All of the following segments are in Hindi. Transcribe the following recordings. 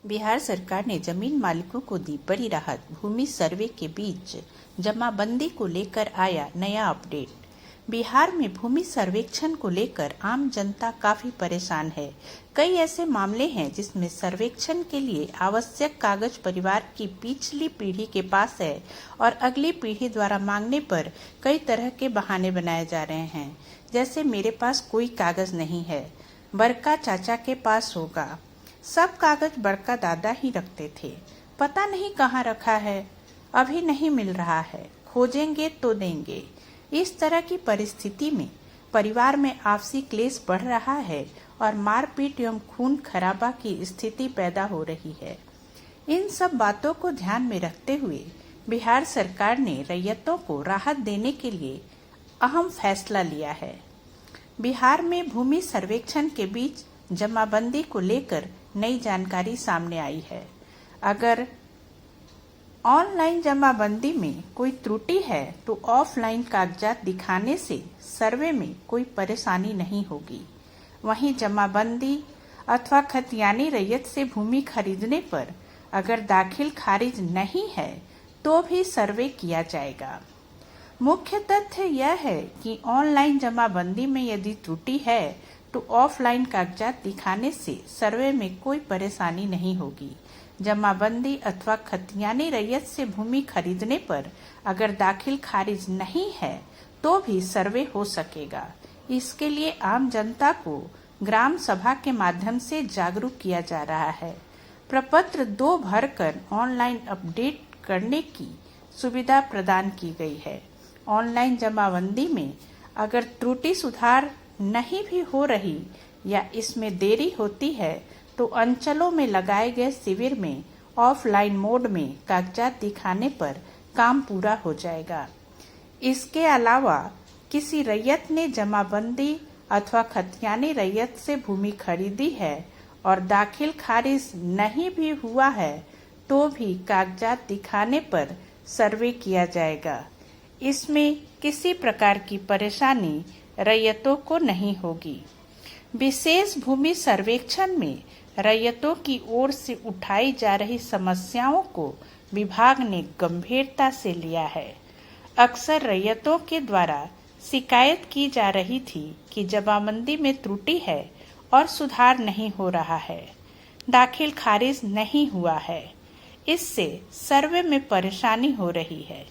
बिहार सरकार ने जमीन मालिकों को दी बड़ी राहत। भूमि सर्वे के बीच जमाबंदी को लेकर आया नया अपडेट। बिहार में भूमि सर्वेक्षण को लेकर आम जनता काफी परेशान है। कई ऐसे मामले हैं जिसमें सर्वेक्षण के लिए आवश्यक कागज परिवार की पिछली पीढ़ी के पास है और अगली पीढ़ी द्वारा मांगने पर कई तरह के बहाने बनाए जा रहे हैं। जैसे मेरे पास कोई कागज नहीं है, बड़का चाचा के पास होगा। सब कागज बड़का दादा ही रखते थे, पता नहीं कहाँ रखा है, अभी नहीं मिल रहा है, खोजेंगे तो देंगे। इस तरह की परिस्थिति में परिवार में आपसी क्लेश बढ़ रहा है और मारपीट एवं खून खराबा की स्थिति पैदा हो रही है। इन सब बातों को ध्यान में रखते हुए बिहार सरकार ने रैयतों को राहत देने के लिए अहम फैसला लिया है। बिहार में भूमि सर्वेक्षण के बीच जमाबंदी को लेकर नई जानकारी सामने आई है। अगर ऑनलाइन जमाबंदी में कोई त्रुटि है तो ऑफलाइन कागजात दिखाने से सर्वे में कोई परेशानी नहीं होगी। वहीं जमाबंदी अथवा खतियानी रैयत से भूमि खरीदने पर अगर दाखिल खारिज नहीं है तो भी सर्वे किया जाएगा। मुख्य तथ्य यह है कि ऑनलाइन जमाबंदी में यदि त्रुटि है तो ऑफलाइन कागजात दिखाने से सर्वे में कोई परेशानी नहीं होगी। जमाबंदी अथवा खतियानी रैयत से भूमि खरीदने पर अगर दाखिल खारिज नहीं है तो भी सर्वे हो सकेगा। इसके लिए आम जनता को ग्राम सभा के माध्यम से जागरूक किया जा रहा है। प्रपत्र 2 भरकर ऑनलाइन अपडेट करने की सुविधा प्रदान की गई है। ऑनलाइन जमाबंदी में अगर त्रुटि सुधार नहीं भी हो रही या इसमें देरी होती है तो अंचलों में लगाए गए शिविर में ऑफलाइन मोड में कागजात दिखाने पर काम पूरा हो जाएगा। इसके अलावा किसी रैयत ने जमाबंदी अथवा खतियानी रैयत से भूमि खरीदी है और दाखिल खारिज नहीं भी हुआ है तो भी कागजात दिखाने पर सर्वे किया जाएगा। इसमें किसी प्रकार की परेशानी रैयतों को नहीं होगी। विशेष भूमि सर्वेक्षण में रैयतों की ओर से उठाई जा रही समस्याओं को विभाग ने गंभीरता से लिया है। अक्सर रैयतों के द्वारा शिकायत की जा रही थी कि जमाबंदी में त्रुटि है और सुधार नहीं हो रहा है, दाखिल खारिज नहीं हुआ है, इससे सर्वे में परेशानी हो रही है।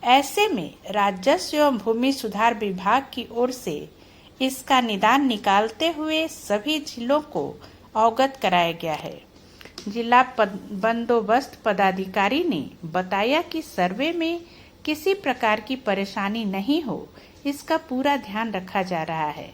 ऐसे में राजस्व एवं भूमि सुधार विभाग की ओर से इसका निदान निकालते हुए सभी जिलों को अवगत कराया गया है। जिला बंदोबस्त पदाधिकारी ने बताया कि सर्वे में किसी प्रकार की परेशानी नहीं हो, इसका पूरा ध्यान रखा जा रहा है।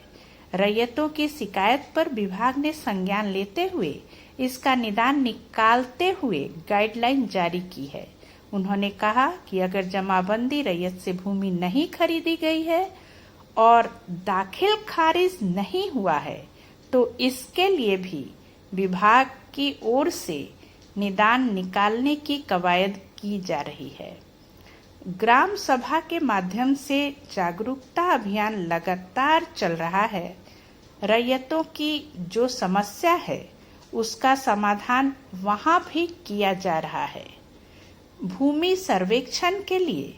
रैयतों की शिकायत पर विभाग ने संज्ञान लेते हुए इसका निदान निकालते हुए गाइडलाइन जारी की है। उन्होंने कहा कि अगर जमाबंदी रैयत से भूमि नहीं खरीदी गई है और दाखिल खारिज नहीं हुआ है तो इसके लिए भी विभाग की ओर से निदान निकालने की कवायद की जा रही है। ग्राम सभा के माध्यम से जागरूकता अभियान लगातार चल रहा है। रैयतों की जो समस्या है उसका समाधान वहां भी किया जा रहा है। भूमि सर्वेक्षण के लिए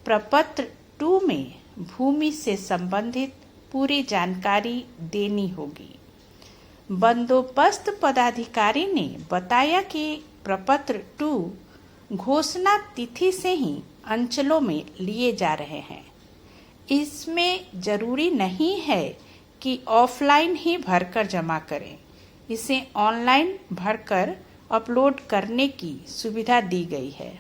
प्रपत्र 2 में भूमि से संबंधित पूरी जानकारी देनी होगी। बंदोबस्त पदाधिकारी ने बताया कि प्रपत्र 2 घोषणा तिथि से ही अंचलों में लिए जा रहे हैं। इसमें जरूरी नहीं है कि ऑफलाइन ही भरकर जमा करें, इसे ऑनलाइन भरकर अपलोड करने की सुविधा दी गई है।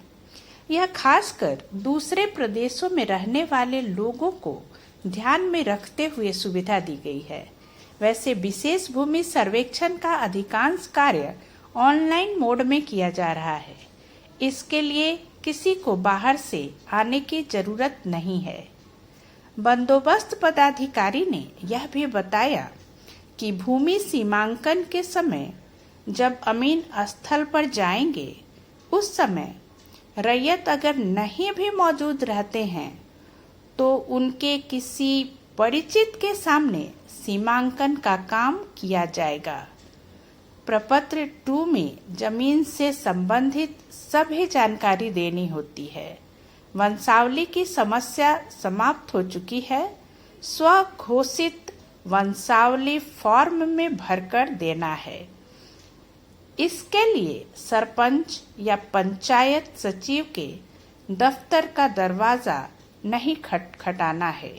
यह खासकर दूसरे प्रदेशों में रहने वाले लोगों को ध्यान में रखते हुए सुविधा दी गई है। वैसे विशेष भूमि सर्वेक्षण का अधिकांश कार्य ऑनलाइन मोड में किया जा रहा है। इसके लिए किसी को बाहर से आने की जरूरत नहीं है। बंदोबस्त पदाधिकारी ने यह भी बताया कि भूमि सीमांकन के समय जब अमीन स्थल पर जाएंगे उस समय रैयत अगर नहीं भी मौजूद रहते हैं तो उनके किसी परिचित के सामने सीमांकन का काम किया जाएगा। प्रपत्र 2 में जमीन से संबंधित सभी जानकारी देनी होती है। वंशावली की समस्या समाप्त हो चुकी है। स्वघोषित वंशावली फॉर्म में भरकर देना है। इसके लिए सरपंच या पंचायत सचिव के दफ्तर का दरवाजा नहीं खटखटाना है।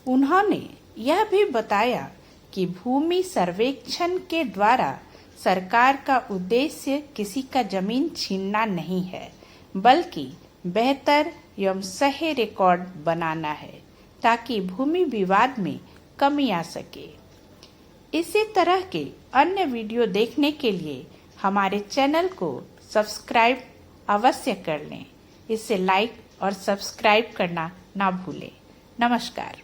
उन्होंने यह भी बताया कि भूमि सर्वेक्षण के द्वारा सरकार का उद्देश्य किसी का जमीन छीनना नहीं है, बल्कि बेहतर एवं सही रिकॉर्ड बनाना है ताकि भूमि विवाद में कमी आ सके। इसी तरह के अन्य वीडियो देखने के लिए हमारे चैनल को सब्सक्राइब अवश्य कर लें। इसे लाइक और सब्सक्राइब करना ना भूलें। नमस्कार।